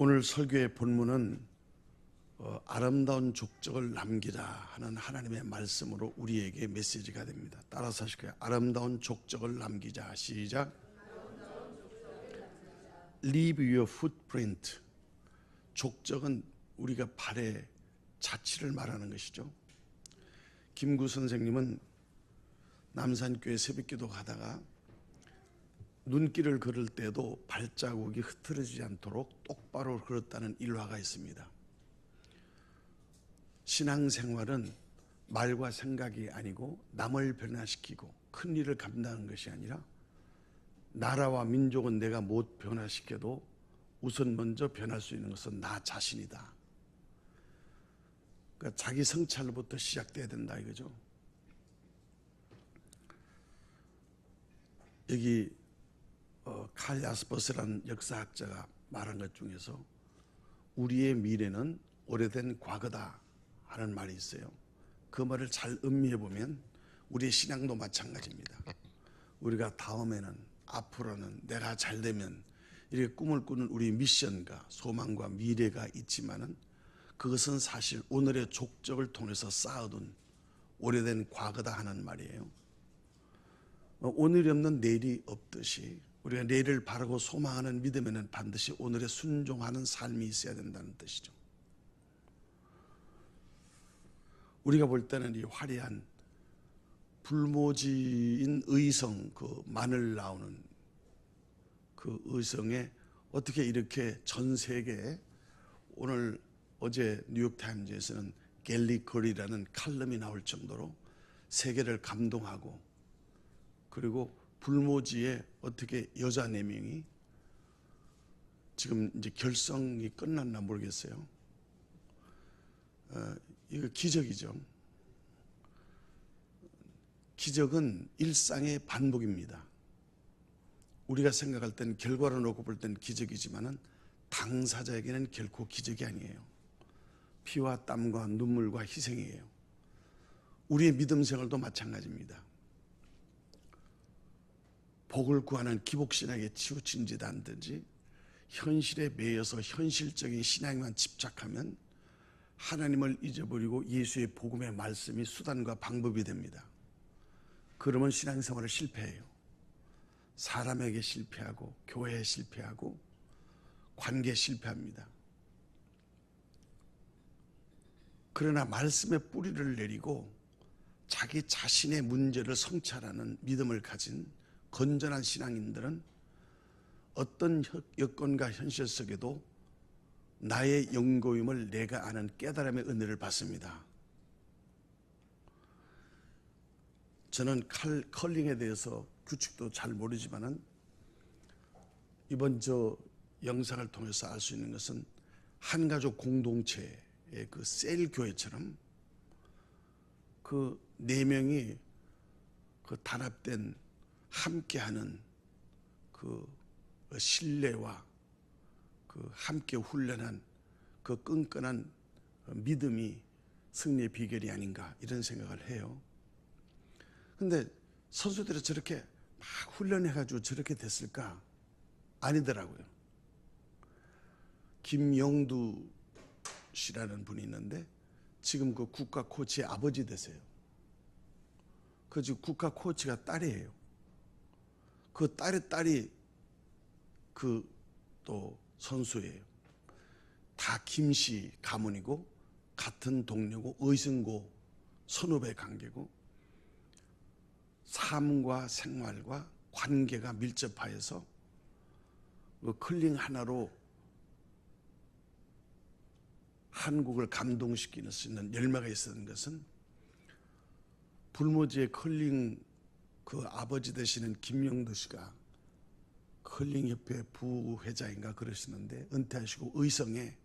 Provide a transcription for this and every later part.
오늘 설교의 본문은 아름다운 족적을 남기라 하는 하나님의 말씀으로 우리에게 메시지가 됩니다. 따라서 하실까요? 아름다운 족적을 남기자. 시작. Leave your footprint. 족적은 우리가 발의 자취를 말하는 것이죠. 김구 선생님은 남산교회 새벽기도 가다가 눈길을 걸을 때도 발자국이 흐트러지지 않도록 똑바로 걸었다는 일화가 있습니다. 신앙생활은 말과 생각이 아니고 남을 변화시키고 큰 일을 감당하는 것이 아니라 나라와 민족은 내가 못 변화시켜도 우선 먼저 변할 수 있는 것은 나 자신이다. 그러니까 자기 성찰부터 시작돼야 된다 이거죠. 여기 칼 야스퍼스라는 역사학자가 말한 것 중에서 우리의 미래는 오래된 과거다 하는 말이 있어요. 그 말을 잘 음미해 보면 우리의 신앙도 마찬가지입니다. 우리가 다음에는 앞으로는 내가 잘 되면 이렇게 꿈을 꾸는 우리 미션과 소망과 미래가 있지만은 그것은 사실 오늘의 족적을 통해서 쌓아둔 오래된 과거다 하는 말이에요. 오늘이 없는 내일이 없듯이 우리가 내일을 바라고 소망하는 믿음에는 반드시 오늘에 순종하는 삶이 있어야 된다는 뜻이죠. 우리가 볼 때는 이 화려한 불모지인 의성, 그 마늘 나오는 그 의성에 어떻게 이렇게 전 세계에 오늘 어제 뉴욕타임즈에서는 갤리거리라는 칼럼이 나올 정도로 세계를 감동하고, 그리고 불모지에 어떻게 여자 4명이 지금 이제 결성이 끝났나 모르겠어요. 이거 기적이죠. 기적은 일상의 반복입니다. 우리가 생각할 땐 결과를 놓고 볼 땐 기적이지만은 당사자에게는 결코 기적이 아니에요. 피와 땀과 눈물과 희생이에요. 우리의 믿음 생활도 마찬가지입니다. 복을 구하는 기복신앙에 치우친 짓 않든지 현실에 매여서 현실적인 신앙에만 집착하면 하나님을 잊어버리고 예수의 복음의 말씀이 수단과 방법이 됩니다. 그러면 신앙생활을 실패해요. 사람에게 실패하고 교회에 실패하고 관계에 실패합니다. 그러나 말씀의 뿌리를 내리고 자기 자신의 문제를 성찰하는 믿음을 가진 건전한 신앙인들은 어떤 여건과 현실 속에도 나의 영고임을 내가 아는 깨달음의 은혜를 받습니다. 저는 컬링에 대해서 규칙도 잘 모르지만은 이번 저 영상을 통해서 알 수 있는 것은 한가족 공동체의 그 셀 교회처럼 그 4명이 그 단합된 함께하는 그 신뢰와 그 함께 훈련한 그 끈끈한 믿음이 승리의 비결이 아닌가 이런 생각을 해요. 근데 선수들이 저렇게 막 훈련해가지고 저렇게 됐을까? 아니더라고요. 김영두 씨라는 분이 있는데 지금 그 국가 코치의 아버지 되세요. 그 지금 국가 코치가 딸이에요. 그 딸의 딸이 그 또 선수예요. 다 김씨 가문이고 같은 동료고 의승고 선후배 관계고 삶과 생활과 관계가 밀접하여서 그 컬링 하나로 한국을 감동시키는 수 있는 열매가 있었던 것은 불모지의 컬링 그 아버지 되시는 김영도 씨가 컬링협회 부회장인가 그러시는데 은퇴하시고 의성에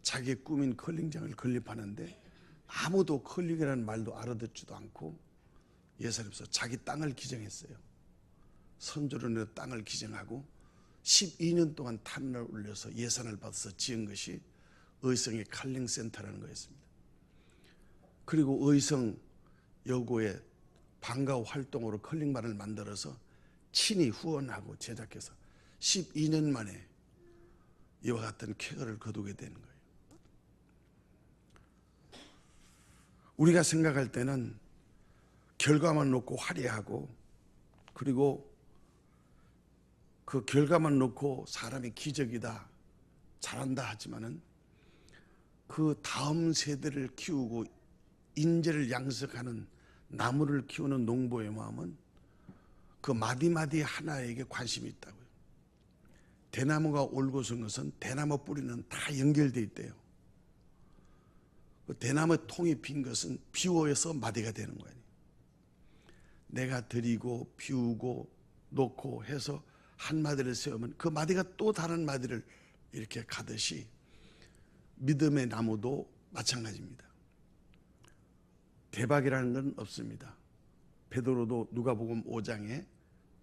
자기의 꿈인 컬링장을 건립하는데 아무도 컬링이라는 말도 알아듣지도 않고 예산에서 자기 땅을 기증했어요. 선조로 내 땅을 기증하고 12년 동안 탄을 올려서 예산을 받아서 지은 것이 의성의 컬링센터라는 거였습니다. 그리고 의성 여고에 방과 활동으로 컬링반을 만들어서 친히 후원하고 제작해서 12년 만에 이와 같은 쾌거를 거두게 되는 거예요. 우리가 생각할 때는 결과만 놓고 화려하고, 그리고 그 결과만 놓고 사람이 기적이다, 잘한다 하지만은 그 다음 세대를 키우고 인재를 양성하는 나무를 키우는 농부의 마음은 그 마디마디 하나에게 관심이 있다고요. 대나무가 올고 선 것은 대나무 뿌리는 다 연결되어 있대요. 그 대나무 통이 빈 것은 비워서 마디가 되는 거예요. 내가 들이고 비우고 놓고 해서 한 마디를 세우면 그 마디가 또 다른 마디를 이렇게 가듯이 믿음의 나무도 마찬가지입니다. 대박이라는 건 없습니다. 베드로도 누가복음 5장에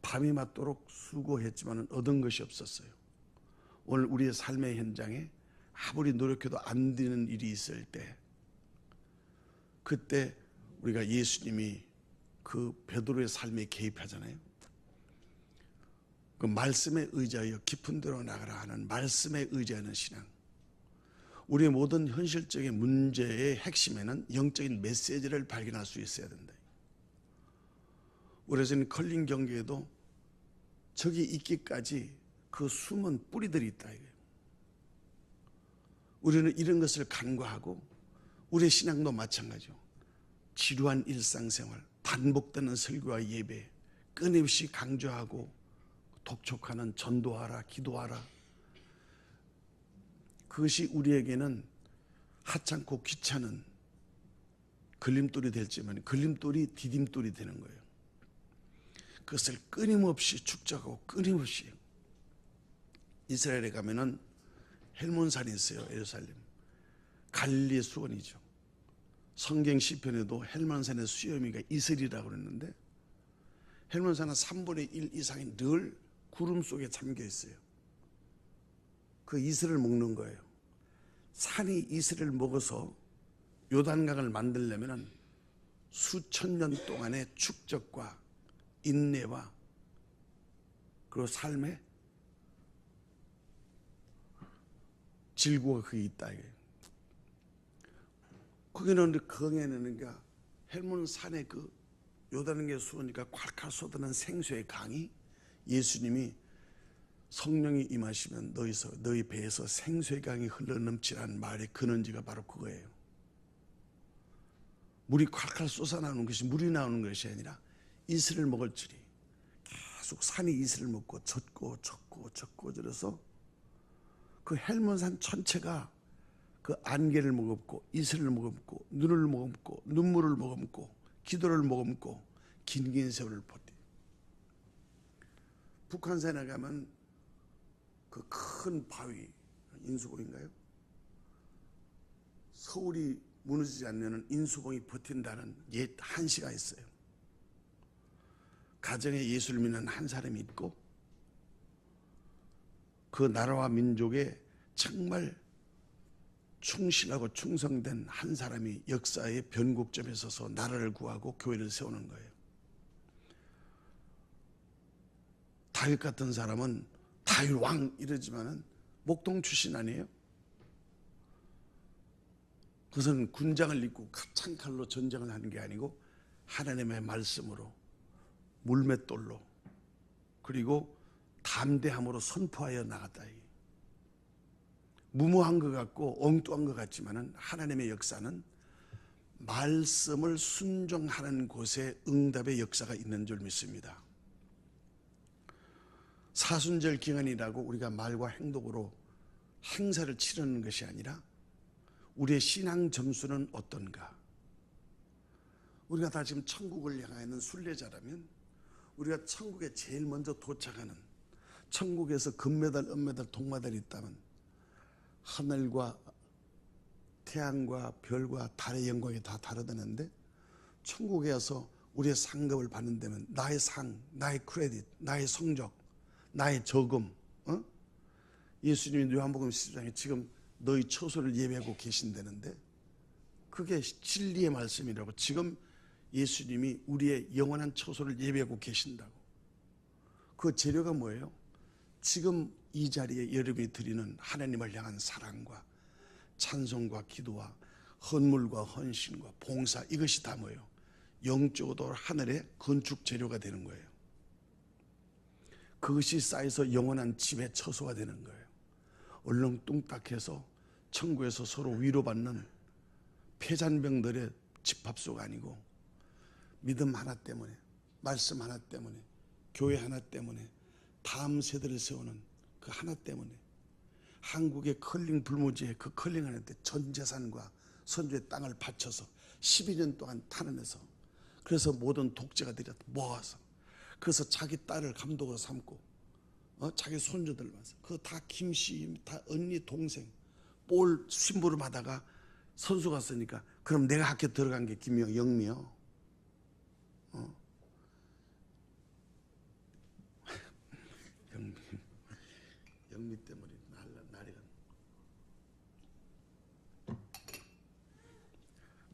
밤이 맞도록 수고했지만 얻은 것이 없었어요. 오늘 우리의 삶의 현장에 아무리 노력해도 안 되는 일이 있을 때, 그때 우리가 예수님이 그 베드로의 삶에 개입하잖아요. 그 말씀에 의지하여 깊은 데로 나가라 하는 말씀에 의지하는 신앙. 우리의 모든 현실적인 문제의 핵심에는 영적인 메시지를 발견할 수 있어야 된다. 그래서 컬링 경기에도 저기 있기까지 그 숨은 뿌리들이 있다 이거예요. 우리는 이런 것을 간과하고, 우리의 신앙도 마찬가지요. 지루한 일상생활, 반복되는 설교와 예배, 끊임없이 강조하고 독촉하는 전도하라, 기도하라, 그것이 우리에게는 하찮고 귀찮은 걸림돌이 될지만 걸림돌이 디딤돌이 되는 거예요. 그것을 끊임없이 축적하고 끊임없이. 이스라엘에 가면은 헬몬산이 있어요. 예루살렘 갈릴리의 수원이죠. 성경 시편에도 헬몬산의 수염이가 이슬이라고 그랬는데, 헬몬산은 3분의 1 이상이 늘 구름 속에 잠겨 있어요. 그 이슬을 먹는 거예요. 산이 이슬을 먹어서 요단강을 만들려면 수천 년 동안의 축적과 인내와 그리고 삶의 질고가 거기 있다 이거예요. 거기는 그러니까 헬몬산의 그 요단강의 수원이니까 콸콸 쏟아는 생수의 강이, 예수님이 성령이 임하시면 너희 배에서 생수의 강이 흘러넘치라는 말의 근원지가 바로 그거예요. 물이 콸콸 쏟아나오는 것이 물이 나오는 것이 아니라 이슬을 먹을 줄이, 계속 산이 이슬을 먹고 젖고 저려서 그 헬몬산 전체가 그 안개를 머금고 이슬을 머금고 눈을 머금고 눈물을 머금고 기도를 머금고 긴 세월을 버텨. 북한산에 가면 그 큰 바위, 인수봉인가요? 서울이 무너지지 않는 인수봉이 버틴다는 옛 한시가 있어요. 가정에 예수를 믿는 한 사람이 있고, 그 나라와 민족에 정말 충실하고 충성된 한 사람이 역사의 변곡점에 서서 나라를 구하고 교회를 세우는 거예요. 다윗 같은 사람은 다윗 왕 이러지만은 목동 출신 아니에요? 그것은 군장을 입고 창칼로 전쟁을 하는 게 아니고 하나님의 말씀으로, 물맷돌로, 그리고 담대함으로 선포하여 나갔다. 무모한 것 같고 엉뚱한 것 같지만은 하나님의 역사는 말씀을 순종하는 곳에 응답의 역사가 있는 줄 믿습니다. 사순절 기간이라고 우리가 말과 행동으로 행사를 치르는 것이 아니라 우리의 신앙 점수는 어떤가? 우리가 다 지금 천국을 향하는 순례자라면 우리가 천국에 제일 먼저 도착하는, 천국에서 금메달, 은메달, 동메달이 있다면 하늘과 태양과 별과 달의 영광이 다 다르다는데, 천국에 와서 우리의 상급을 받는 데면 나의 상, 나의 크레딧, 나의 성적, 나의 저금, 예수님이 요한복음 10장에 지금 너희 처소를 예배하고 계신다는데, 그게 진리의 말씀이라고. 지금 예수님이 우리의 영원한 처소를 예배하고 계신다고. 그 재료가 뭐예요? 지금 이 자리에 여러분이 드리는 하나님을 향한 사랑과 찬송과 기도와 헌물과 헌신과 봉사, 이것이 다 뭐예요? 영적으로 하늘의 건축 재료가 되는 거예요. 그것이 쌓여서 영원한 집의 처소가 되는 거예요. 얼렁뚱딱해서 천국에서 서로 위로받는 폐잔병들의 집합소가 아니고 믿음 하나 때문에, 말씀 하나 때문에, 교회 하나 때문에, 다음 세대를 세우는 그 하나 때문에, 한국의 컬링 불모지에 그 컬링 하는데 전 재산과 선주의 땅을 바쳐서 12년 동안 탄원해서, 그래서 모든 독재가들이 모아서, 그래서 자기 딸을 감독으로 삼고 자기 손주들 와서 그거 다 김씨, 다 언니, 동생 볼 심부름 하다가 선수 갔으니까 그럼 내가 학교 들어간 게 김영, 영미요. 영미 때문에 난리가.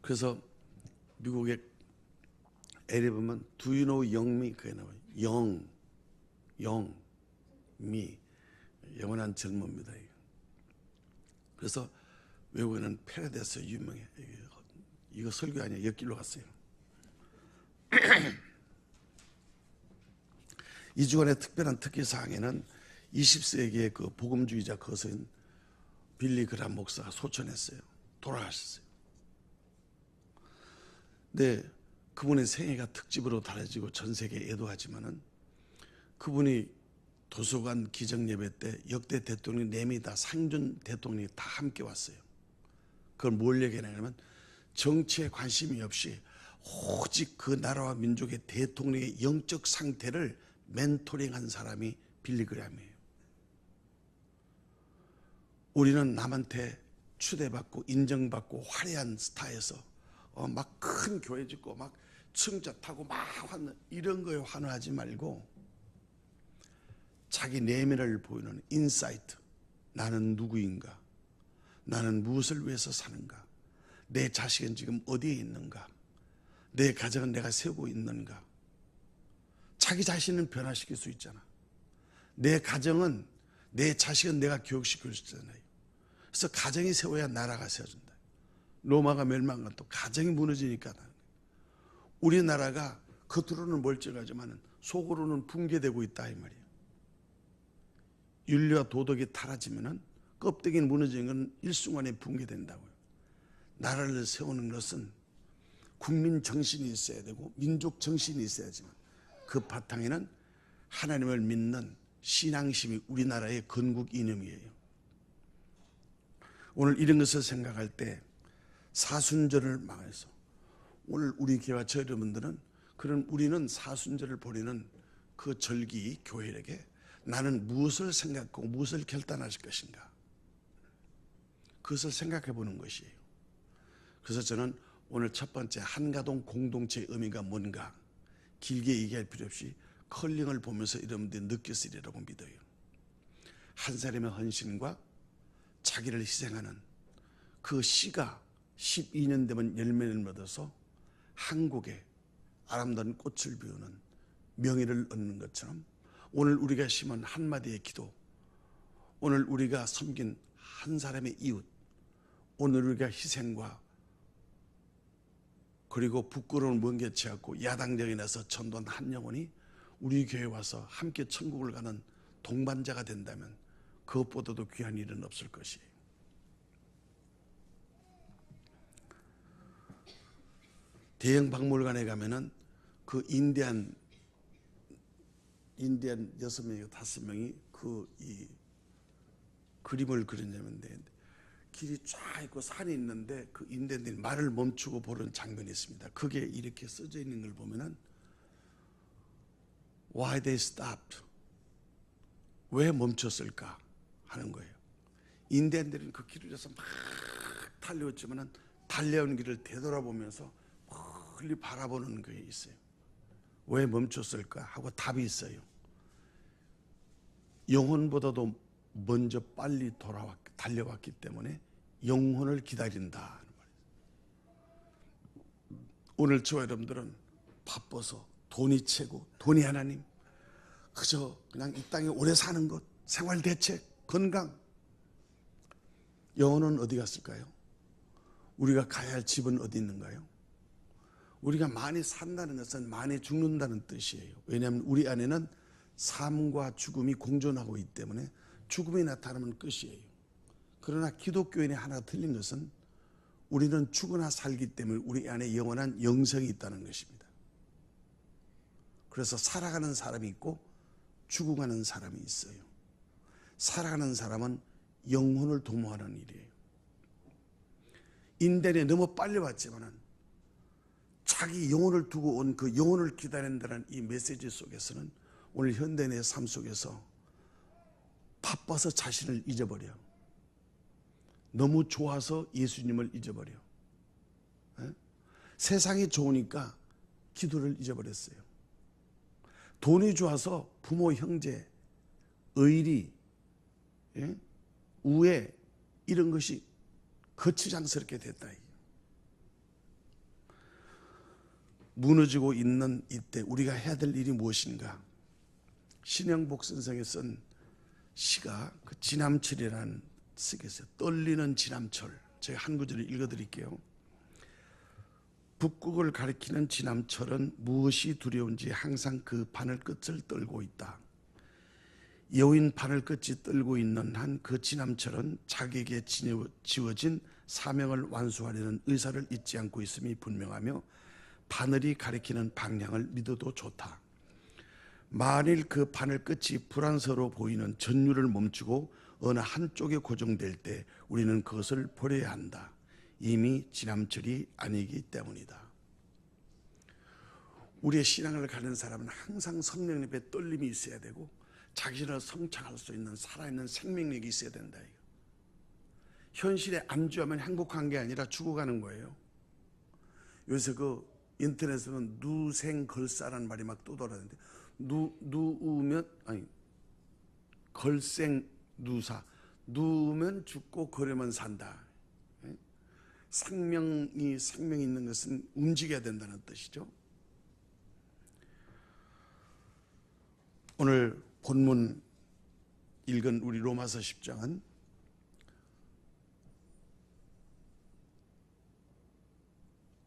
그래서 미국의 애를 보면 Do you know 영미? 그게 나와요. 영미, 영원한 젊음입니다. 그래서 외국에는 패러데스 유명해. 이거 설교 아니야. 옆길로 갔어요. 이 주간의 특별한 특기사항에는 20세기의 그 복음주의자 거선 빌리 그람 목사가 소천했어요. 돌아가셨어요. 근데 그분의 생애가 특집으로 다뤄지고 전 세계에 애도하지만은 그분이 도서관 기정예배 때 역대 대통령 4명이 다 상준 대통령이 다 함께 왔어요. 그걸 뭘 얘기하냐면 정치에 관심이 없이 오직 그 나라와 민족의 대통령의 영적 상태를 멘토링한 사람이 빌리 그램이에요. 우리는 남한테 추대받고 인정받고 화려한 스타에서 막 큰 교회 짓고 막 층자 타고 막 이런 거에 환호하지 말고 자기 내면을 보이는 인사이트, 나는 누구인가, 나는 무엇을 위해서 사는가, 내 자식은 지금 어디에 있는가, 내 가정은 내가 세우고 있는가. 자기 자신은 변화시킬 수 있잖아. 내 가정은, 내 자식은 내가 교육시킬 수 있잖아요. 그래서 가정이 세워야 나라가 세워진다. 로마가 멸망한 또 가정이 무너지니까. 우리나라가 겉으로는 멀쩡하지만 속으로는 붕괴되고 있다 이 말이에요. 윤리와 도덕이 타라지면은 껍데기는 무너지는 건 일순간에 붕괴된다고요. 나라를 세우는 것은 국민 정신이 있어야 되고 민족 정신이 있어야지만 그 바탕에는 하나님을 믿는 신앙심이 우리나라의 건국 이념이에요. 오늘 이런 것을 생각할 때 사순절을 망해서 오늘 우리 교회와 저 여러분들은 그런 우리는 사순절을 보내는 그 절기 교회에게 나는 무엇을 생각하고 무엇을 결단할 것인가, 그것을 생각해 보는 것이에요. 그래서 저는 오늘 첫 번째 한가동 공동체의 의미가 뭔가 길게 얘기할 필요 없이 컬링을 보면서 여러분들이 느꼈으리라고 믿어요. 한 사람의 헌신과 자기를 희생하는 그 씨가 12년 되면 열매를 맺어서 한국에 아름다운 꽃을 피우는 명예를 얻는 것처럼 오늘 우리가 심은 한마디의 기도, 오늘 우리가 섬긴 한 사람의 이웃, 오늘 우리가 희생과 그리고 부끄러운 먼게치 않고 야당령이 나서 전도한 한 영혼이 우리 교회에 와서 함께 천국을 가는 동반자가 된다면 그것보다도 귀한 일은 없을 것이에요. 대형 박물관에 가면은 그 인디안 6명이 5명이 이 그림을 그렸냐면 길이 쫙 있고 산이 있는데 그 인디안들이 말을 멈추고 보는 장면이 있습니다. 그게 이렇게 써져 있는 걸 보면은 Why they stopped? 왜 멈췄을까 하는 거예요. 인디안들은 그 길을 해서 막 달려왔지만은 달려온 길을 되돌아보면서 멀리 바라보는 게 있어요. 왜 멈췄을까 하고 답이 있어요. 영혼보다도 먼저 빨리 달려왔기 때문에 영혼을 기다린다. 오늘 저와 여러분들은 바빠서 돈이 최고, 돈이 하나님, 그저 그냥 이 땅에 오래 사는 것, 생활 대책, 건강. 영혼은 어디 갔을까요? 우리가 가야 할 집은 어디 있는가요? 우리가 많이 산다는 것은 많이 죽는다는 뜻이에요. 왜냐하면 우리 안에는 삶과 죽음이 공존하고 있기 때문에 죽음이 나타나면 끝이에요. 그러나 기독교인이 하나 틀린 것은 우리는 죽으나 살기 때문에 우리 안에 영원한 영생이 있다는 것입니다. 그래서 살아가는 사람이 있고 죽어가는 사람이 있어요. 살아가는 사람은 영혼을 도모하는 일이에요. 인간이 너무 빨리 왔지만은 자기 영혼을 두고 온 그 영혼을 기다린다는 이 메시지 속에서는 오늘 현대인의 삶 속에서 바빠서 자신을 잊어버려. 너무 좋아서 예수님을 잊어버려. 세상이 좋으니까 기도를 잊어버렸어요. 돈이 좋아서 부모, 형제, 의리, 우애 이런 것이 거추장스럽게 됐다. 무너지고 있는 이때 우리가 해야 될 일이 무엇인가? 신영복 선생이 쓴 시가 그 지남철이라는 시가 있어요. 떨리는 지남철. 제가 한 구절을 읽어드릴게요. 북극을 가리키는 지남철은 무엇이 두려운지 항상 그 바늘 끝을 떨고 있다. 여인 바늘 끝이 떨고 있는 한 그 지남철은 자기에게 지워진 사명을 완수하려는 의사를 잊지 않고 있음이 분명하며 바늘이 가리키는 방향을 믿어도 좋다. 만일 그 바늘 끝이 불안서로 보이는 전율을 멈추고 어느 한쪽에 고정될 때 우리는 그것을 버려야 한다. 이미 지남철이 아니기 때문이다. 우리의 신앙을 가는 사람은 항상 성령 옆에 떨림이 있어야 되고 자신을 성찰할 수 있는 살아있는 생명력이 있어야 된다. 현실에 안주하면 행복한 게 아니라 죽어가는 거예요. 요새 그 인터넷에는 누생걸사라는 말이 막 떠돌아다니는데 누우면 아니 걸생누사 누우면 죽고 걸으면 산다. 생명이 있는 것은 움직여야 된다는 뜻이죠. 오늘 본문 읽은 우리 로마서 10장은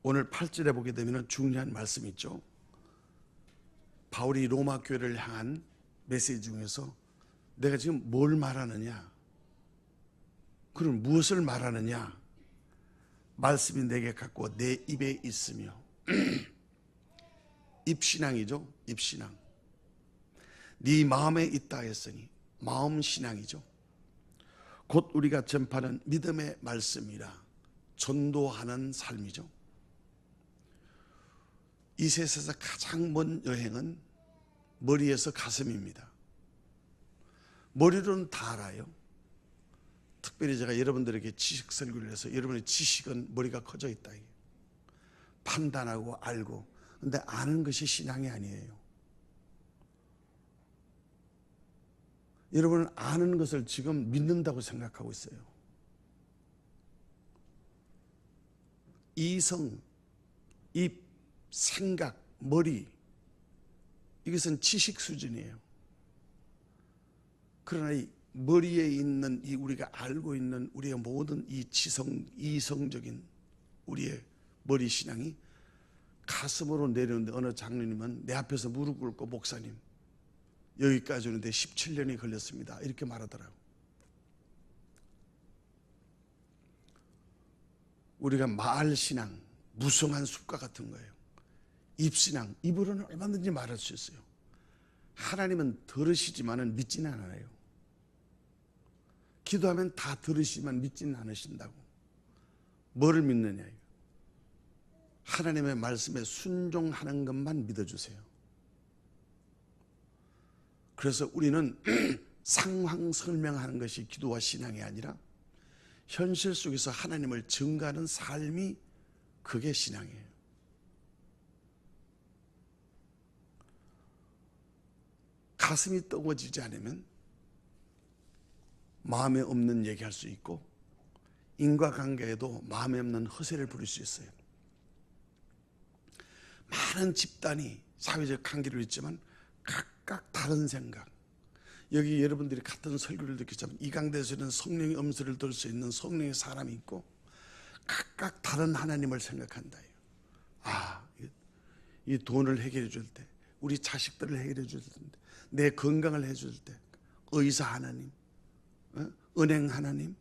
오늘 8절에 보게 되면 중요한 말씀이 있죠. 바울이 로마 교회를 향한 메시지 중에서 내가 지금 뭘 말하느냐, 그럼 무엇을 말하느냐, 말씀이 내게 갖고 내 입에 있으며 입신앙이죠. 입신앙. 네 마음에 있다 했으니 마음신앙이죠. 곧 우리가 전파하는 믿음의 말씀이라 전도하는 삶이죠. 이 세상에서 가장 먼 여행은 머리에서 가슴입니다. 머리로는 다 알아요. 특별히 제가 여러분들에게 지식 설교를 해서 여러분의 지식은 머리가 커져 있다. 판단하고 알고. 근데 아는 것이 신앙이 아니에요. 여러분은 아는 것을 지금 믿는다고 생각하고 있어요. 이성, 입, 생각, 머리, 이것은 지식 수준이에요. 그러나 이 머리에 있는 이 우리가 알고 있는 우리의 모든 이 이성적인 우리의 머리 신앙이 가슴으로 내려오는데 어느 장로님은 내 앞에서 무릎 꿇고 목사님 여기까지 오는데 17년이 걸렸습니다. 이렇게 말하더라고요. 우리가 말신앙, 무성한 숲과 같은 거예요. 입신앙, 입으로는 얼마든지 말할 수 있어요. 하나님은 들으시지만은 믿지는 않아요. 기도하면 다 들으시지만 믿지는 않으신다고. 뭐를 믿느냐? 하나님의 말씀에 순종하는 것만 믿어주세요. 그래서 우리는 상황 설명하는 것이 기도와 신앙이 아니라 현실 속에서 하나님을 증거하는 삶이 그게 신앙이에요. 가슴이 뜨거워지지 않으면 마음에 없는 얘기할 수 있고 인과관계에도 마음에 없는 허세를 부릴 수 있어요. 많은 집단이 사회적 관계를 있지만 각각 다른 생각. 여기 여러분들이 같은 설교를 듣겠지만 이강대에서는 성령의 음성을 들을 수 있는 성령의 사람이 있고 각각 다른 하나님을 생각한다. 이 돈을 해결해 줄 때, 우리 자식들을 해결해 줄 때, 내 건강을 해줄 때 의사 하나님, 은행 하나님,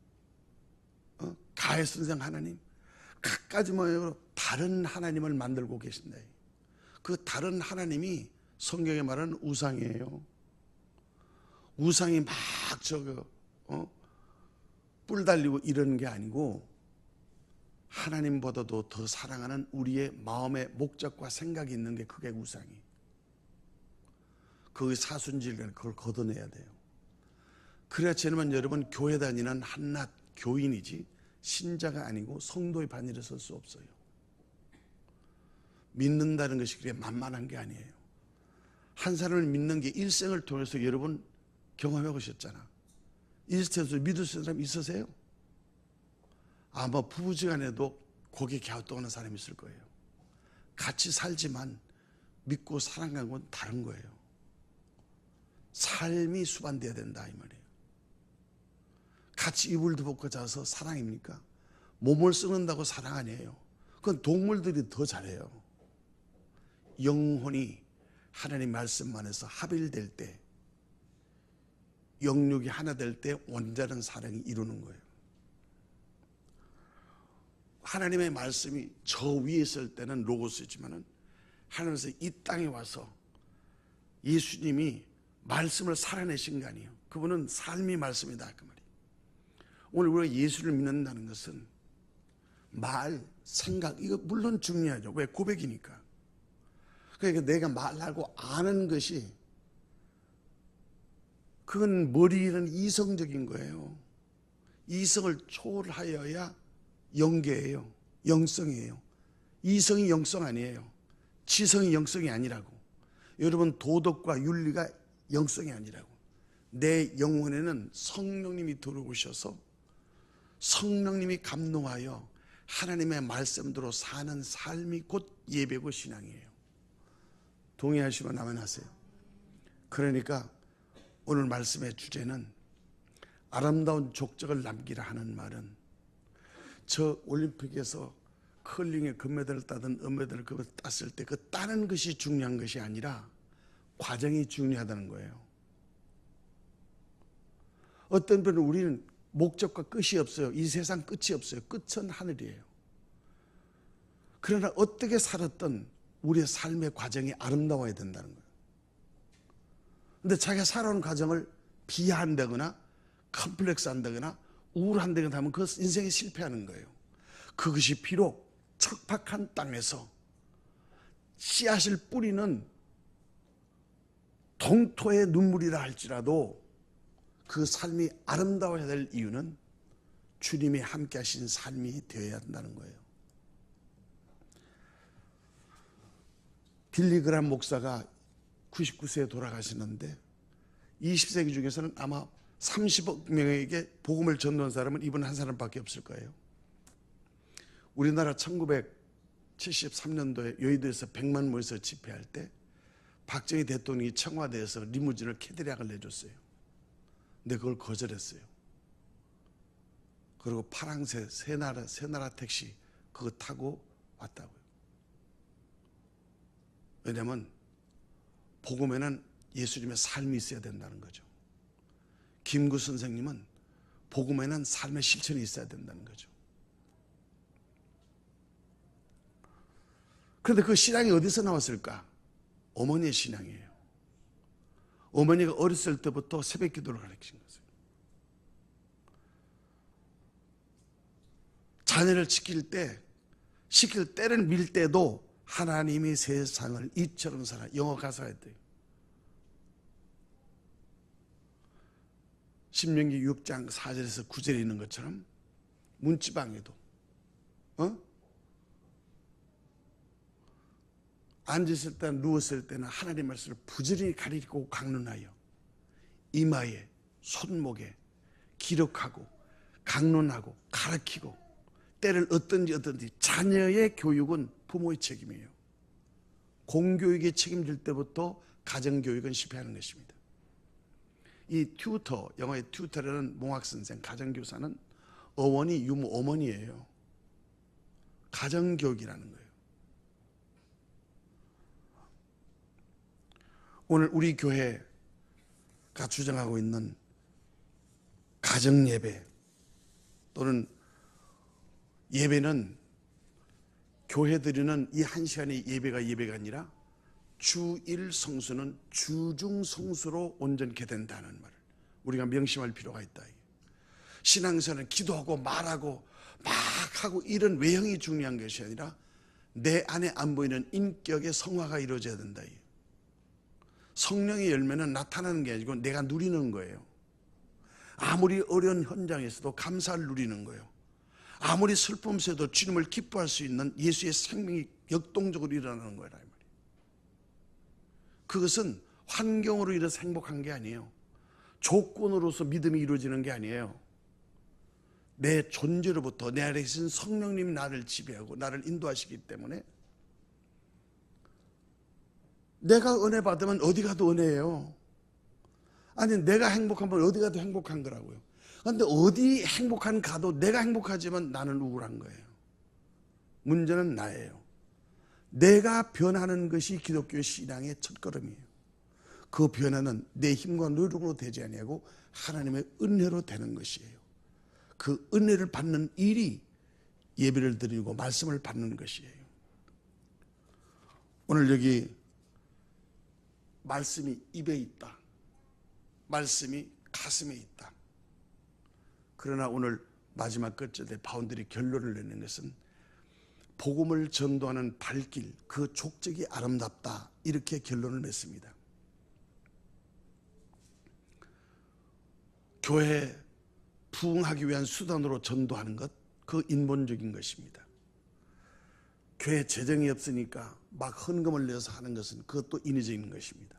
가해선생 하나님, 각가지 모양으로 다른 하나님을 만들고 계신다. 그 다른 하나님이 성경에 말하는 우상이에요. 우상이 막 뿔 달리고 이러는 게 아니고 하나님보다도 더 사랑하는 우리의 마음의 목적과 생각이 있는 게 그게 우상이에요. 그 사순질을 그걸 걷어내야 돼요. 그래야 저는 여러분 교회 다니는 한낱 교인이지 신자가 아니고 성도의 반열에 설 수 없어요. 믿는다는 것이 그래 만만한 게 아니에요. 한 사람을 믿는 게 일생을 통해서 여러분 경험해 보셨잖아. 일생에서 믿을 수 있는 사람 있으세요? 아마 부부지간에도 고개 갸우뚱하는 사람이 있을 거예요. 같이 살지만 믿고 사랑하는 건 다른 거예요. 삶이 수반돼야 된다 이 말이에요. 같이 이불도 벗고 자서 사랑입니까? 몸을 썩는다고 사랑 아니에요. 그건 동물들이 더 잘해요. 영혼이 하나님 말씀 안에서 합일될 때, 영육이 하나 될 때 온전한 사랑이 이루는 거예요. 하나님의 말씀이 저 위에 있을 때는 로고스지만은 하나님께서 이 땅에 와서 예수님이 말씀을 살아내신 거 아니에요. 그분은 삶이 말씀이다 그 말이에요. 오늘 우리가 예수를 믿는다는 것은 말, 생각 이거 물론 중요하죠. 왜? 고백이니까. 그러니까 내가 말하고 아는 것이 그건 머리는 이성적인 거예요. 이성을 초월하여야 영계예요. 영성이에요. 이성이 영성 아니에요. 지성이 영성이 아니라고. 여러분 도덕과 윤리가 영성이 아니라고. 내 영혼에는 성령님이 들어오셔서 성령님이 감동하여 하나님의 말씀대로 사는 삶이 곧 예배고 신앙이에요. 동의하시면 아멘 하세요. 그러니까 오늘 말씀의 주제는 아름다운 족적을 남기라 하는 말은 저 올림픽에서 컬링에 금메달을 따든 은메달을 땄을 때 그 따는 것이 중요한 것이 아니라 과정이 중요하다는 거예요. 어떤 분은 우리는 목적과 끝이 없어요. 이 세상 끝이 없어요. 끝은 하늘이에요. 그러나 어떻게 살았던 우리의 삶의 과정이 아름다워야 된다는 거예요. 근데 자기가 살아온 과정을 비하한다거나 컴플렉스 한다거나 우울한다거나 하면 그 인생에 실패하는 거예요. 그것이 비록 척박한 땅에서 씨앗을 뿌리는 동토의 눈물이라 할지라도 그 삶이 아름다워야 될 이유는 주님이 함께 하신 삶이 되어야 한다는 거예요. 빌리그람 목사가 99세에 돌아가시는데 20세기 중에서는 아마 30억 명에게 복음을 전도한 사람은 이분 한 사람밖에 없을 거예요. 우리나라 1973년도에 여의도에서 100만 모여서 집회할 때 박정희 대통령이 청와대에서 리무진을 캐딜락을 내줬어요. 근데 그걸 거절했어요. 그리고 파랑새 새나라 택시 그거 타고 왔다고요. 왜냐하면 복음에는 예수님의 삶이 있어야 된다는 거죠. 김구 선생님은 복음에는 삶의 실천이 있어야 된다는 거죠. 그런데 그 신앙이 어디서 나왔을까? 어머니의 신앙이에요. 어머니가 어렸을 때부터 새벽 기도를 가르친 거예요. 자녀를 시킬 때를 밀 때도 하나님이 세상을 이처럼 살아. 영어 가사가 돼요. 신명기 6장 4절에서 9절에 있는 것처럼 문지방에도 앉았을 때나 누웠을 때나 하나님의 말씀을 부지런히 가리키고 강론하여 이마에 손목에 기록하고 강론하고 가르치고 때를 어떤지 자녀의 교육은 부모의 책임이에요. 공교육에 책임질 때부터 가정교육은 실패하는 것입니다. 이 튜터, 영어의 튜터라는 몽학선생, 가정교사는 어원이 유무 어머니예요. 가정교육이라는 거예요. 오늘 우리 교회가 주장하고 있는 가정예배 또는 예배는 교회 드리는 이 한 시간의 예배가 아니라 주일 성수는 주중 성수로 온전케 된다는 말을 우리가 명심할 필요가 있다. 신앙생활은 기도하고 말하고 막 하고 이런 외형이 중요한 것이 아니라 내 안에 안 보이는 인격의 성화가 이루어져야 된다. 성령의 열매는 나타나는 게 아니고 내가 누리는 거예요. 아무리 어려운 현장에서도 감사를 누리는 거예요. 아무리 슬픔에도 주님을 기뻐할 수 있는 예수의 생명이 역동적으로 일어나는 거라. 그것은 환경으로 인해서 행복한 게 아니에요. 조건으로서 믿음이 이루어지는 게 아니에요. 내 존재로부터 내 안에 계신 성령님이 나를 지배하고 나를 인도하시기 때문에 내가 은혜 받으면 어디 가도 은혜예요. 아니 내가 행복하면 어디 가도 행복한 거라고요. 그런데 어디 행복한 가도 내가 행복하지만 나는 우울한 거예요. 문제는 나예요. 내가 변하는 것이 기독교 신앙의 첫걸음이에요. 그 변화는 내 힘과 노력으로 되지 아니하고 하나님의 은혜로 되는 것이에요. 그 은혜를 받는 일이 예배를 드리고 말씀을 받는 것이에요. 오늘 여기 말씀이 입에 있다. 말씀이 가슴에 있다. 그러나 오늘 마지막 끝절에 바운들이 결론을 내는 것은 복음을 전도하는 발길, 그 족적이 아름답다. 이렇게 결론을 맺습니다. 교회 부흥하기 위한 수단으로 전도하는 것, 그 인본적인 것입니다. 교회 재정이 없으니까 막 헌금을 내서 하는 것은 그것도 인위적인 것입니다.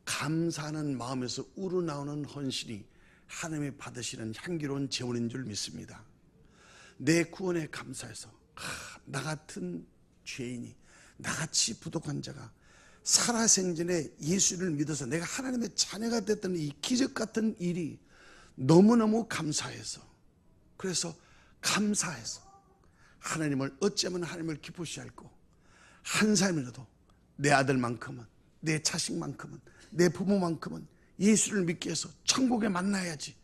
감사하는 마음에서 우러나오는 헌신이 하나님이 받으시는 향기로운 재원인 줄 믿습니다. 내 구원에 감사해서 나 같은 죄인이, 나같이 부족한 자가 살아생전에 예수를 믿어서 내가 하나님의 자녀가 됐던 이 기적 같은 일이 너무너무 감사해서, 그래서 감사해서 하나님을 어쩌면 하나님을 기쁘시 할고 한 사람이라도 내 아들만큼은, 내 자식만큼은, 내 부모만큼은 예수를 믿기 위해서 천국에 만나야지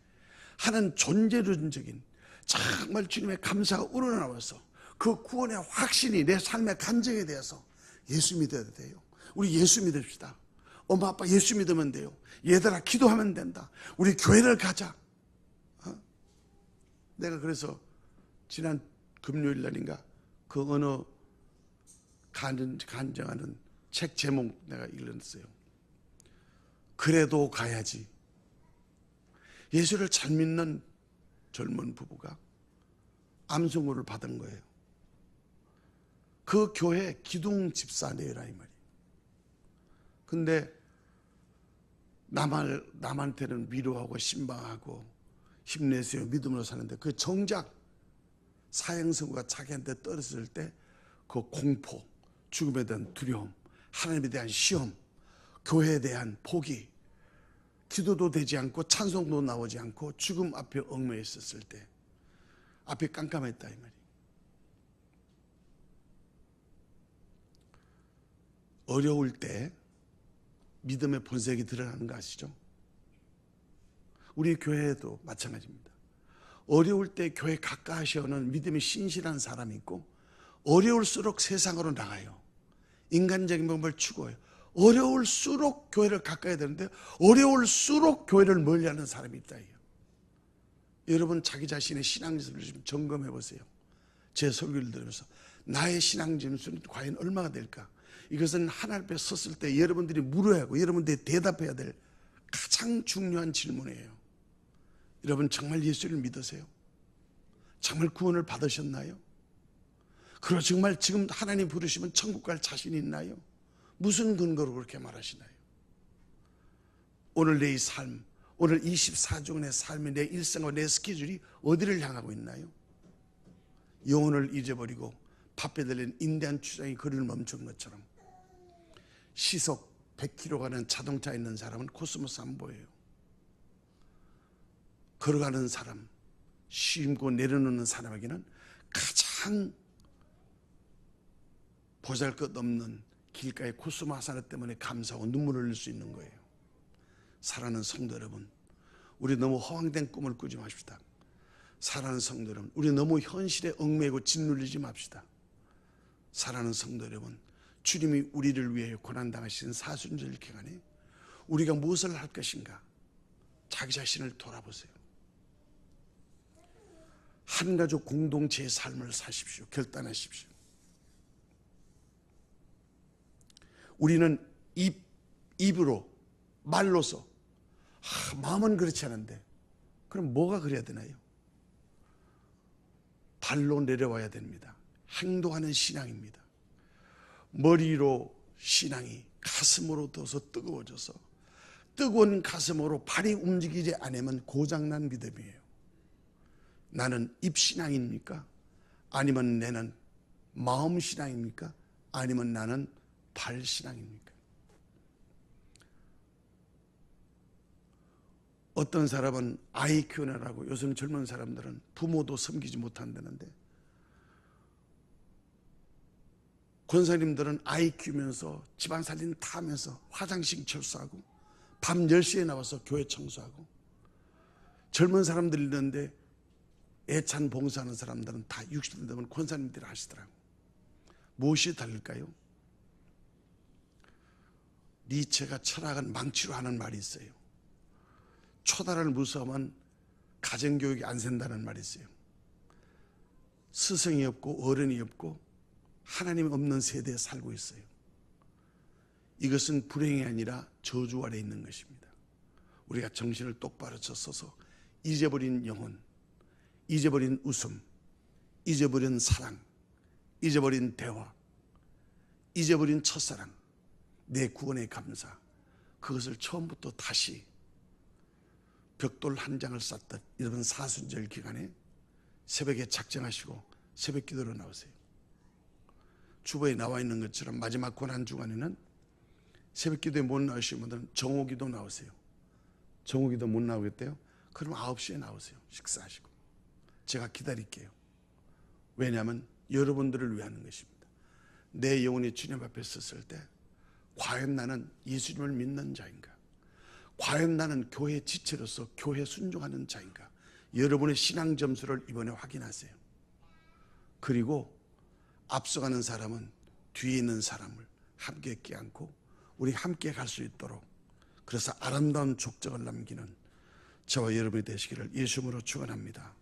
하는 존재론적인 정말 주님의 감사가 우러나와서 그 구원의 확신이 내 삶의 간증에 대해서 예수 믿어야 돼요. 우리 예수 믿읍시다. 엄마 아빠 예수 믿으면 돼요. 얘들아 기도하면 된다. 우리 교회를 가자. 내가 그래서 지난 금요일 날인가 그 어느 간증하는 책 제목 내가 읽었어요. 그래도 가야지. 예수를 잘 믿는 젊은 부부가 암 선고를 받은 거예요. 그 교회 기둥 집사네라 이 말이에요. 근데 남한테는 위로하고 신방하고 힘내세요 믿음으로 사는데 그 정작 사형 선고가 자기한테 떨어졌을 때 그 공포, 죽음에 대한 두려움, 하나님에 대한 시험, 교회에 대한 포기, 기도도 되지 않고 찬송도 나오지 않고 죽음 앞에 얽매여 있었을 때 앞에 깜깜했다 이 말이에요. 어려울 때 믿음의 본색이 드러나는 거 아시죠? 우리 교회도 마찬가지입니다. 어려울 때 교회 가까이 오는 믿음이 신실한 사람이 있고 어려울수록 세상으로 나가요. 인간적인 법을 추구해요. 어려울수록 교회를 가까이 되는데 어려울수록 교회를 멀리하는 사람이 있다. 여러분 자기 자신의 신앙 점수를 좀 점검해 보세요. 제 설교를 들으면서 나의 신앙 점수는 과연 얼마가 될까? 이것은 하나님 앞에 섰을 때 여러분들이 물어야 하고 여러분들이 대답해야 될 가장 중요한 질문이에요. 여러분 정말 예수를 믿으세요? 정말 구원을 받으셨나요? 그리고 정말 지금 하나님 부르시면 천국 갈 자신 있나요? 무슨 근거로 그렇게 말하시나요? 오늘 내 삶, 오늘 24주간의 삶의 내 일생과 내 스케줄이 어디를 향하고 있나요? 영혼을 잊어버리고 밥 빼들린 인대한 추장이 거리를 멈춘 것처럼 시속 100km 가는 자동차에 있는 사람은 코스모스 안 보여요. 걸어가는 사람, 쉼고 내려놓는 사람에게는 가장 보잘것없는 길가의 코스모스 하나 때문에 감사하고 눈물을 흘릴 수 있는 거예요. 사랑하는 성도 여러분, 우리 너무 허황된 꿈을 꾸지 맙시다. 사랑하는 성도 여러분, 우리 너무 현실에 얽매이고 짓눌리지 맙시다. 사랑하는 성도 여러분, 주님이 우리를 위해 고난당하신 사순절 기간에 우리가 무엇을 할 것인가? 자기 자신을 돌아보세요. 한 가족 공동체의 삶을 사십시오. 결단하십시오. 우리는 입으로, 말로서 마음은 그렇지 않은데 그럼 뭐가 그래야 되나요? 발로 내려와야 됩니다. 행동하는 신앙입니다. 머리로 신앙이 가슴으로 둬서 뜨거워져서 뜨거운 가슴으로 발이 움직이지 않으면 고장난 믿음이에요. 나는 입신앙입니까? 아니면 나는 마음신앙입니까? 아니면 나는 발신앙입니까? 어떤 사람은 아이 키우느라고, 요즘 젊은 사람들은 부모도 섬기지 못한다는데, 권사님들은 아이 키우면서 집안 살림 다 하면서 화장실 철수하고 밤 10시에 나와서 교회 청소하고, 젊은 사람들이 있는데 애찬 봉사하는 사람들은 다 60대 되면 권사님들이 하시더라고. 무엇이 다를까요? 니체가 철학은 망치로 하는 말이 있어요. 초단을 무서워하면 가정교육이 안 된다는 말이 있어요. 스승이 없고 어른이 없고 하나님 없는 세대에 살고 있어요. 이것은 불행이 아니라 저주 아래 있는 것입니다. 우리가 정신을 똑바로 쳤어서 잊어버린 영혼, 잊어버린 웃음, 잊어버린 사랑, 잊어버린 대화, 잊어버린 첫사랑, 내 구원의 감사, 그것을 처음부터 다시 벽돌 한 장을 쌓듯 이런 사순절 기간에 새벽에 작정하시고 새벽 기도로 나오세요. 주보에 나와 있는 것처럼 마지막 고난 주간에는 새벽 기도에 못 나오시는 분들은 정오기도 나오세요. 정오기도 못 나오겠대요? 그럼 9시에 나오세요. 식사하시고 제가 기다릴게요. 왜냐하면 여러분들을 위하는 것입니다. 내 영혼이 주님 앞에 섰을 때 과연 나는 예수님을 믿는 자인가? 과연 나는 교회 지체로서 교회 순종하는 자인가? 여러분의 신앙 점수를 이번에 확인하세요. 그리고 앞서가는 사람은 뒤에 있는 사람을 함께 껴안고 우리 함께 갈 수 있도록, 그래서 아름다운 족적을 남기는 저와 여러분이 되시기를 예수 이름으로 축원합니다.